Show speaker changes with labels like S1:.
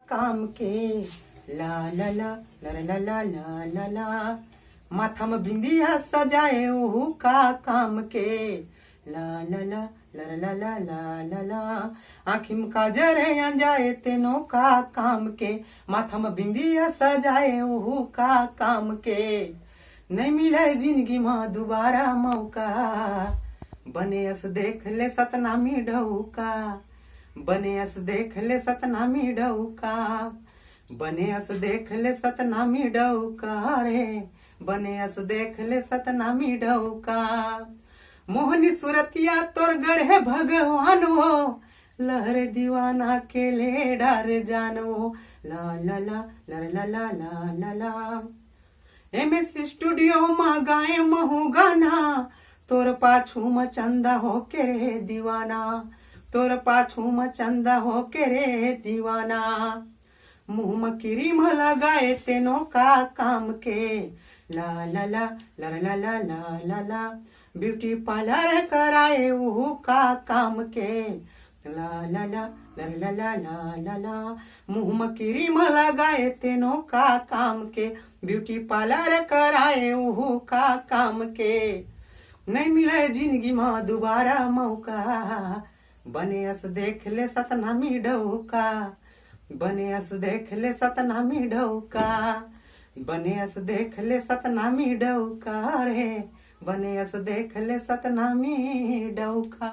S1: काम के। ला ला ला ला ला ला ला ला ला, माथा में बिंदिया सजाए ओहू का काम के। ला ला ला ला ला ला ला ला ला, आँखी में काजर अंजाए तेनो का काम के। माथा में बिंदिया सजाए ओहू का काम के। नहीं मिले जिंदगी में दोबारा मौका, बने अस देख ले सतनामी ढौका। बने अस देख ले सतनामी ढौका। बने अस देख ले सतनामी ढौका रे। बने अस देख ले सतनामी ढौका। मोहनी सुरतिया तोर गढ़े भगवान हो, लहर दीवाना के ले डार जानो। ला ला ला ला ला ला ला ला ला, MS स्टूडियो में गाए महू गाना, तोर पाछू में चंदा हो के रे दीवाना। तोर पाछू में चंदा हो के रे दीवाना। मुंह में क्रीम लगाए तेनो का काम के। ला ला ला ला ला ला ला ला ला, ब्यूटी पार्लर कराए वो का काम के। ला ला ला ला ला ला ला ला ला, मुंह में क्रीम लगाए तेनो का काम के। ब्यूटी पार्लर कराए वो का काम के। नहीं मिले जिंदगी में दोबारा मौका, बने अस देख ले सतनामी ढौका। बने अस देख ले सतनामी ढौका। बने अस देख ले सतनामी ढौका रे। बने अस देख ले सतनामी ढौका।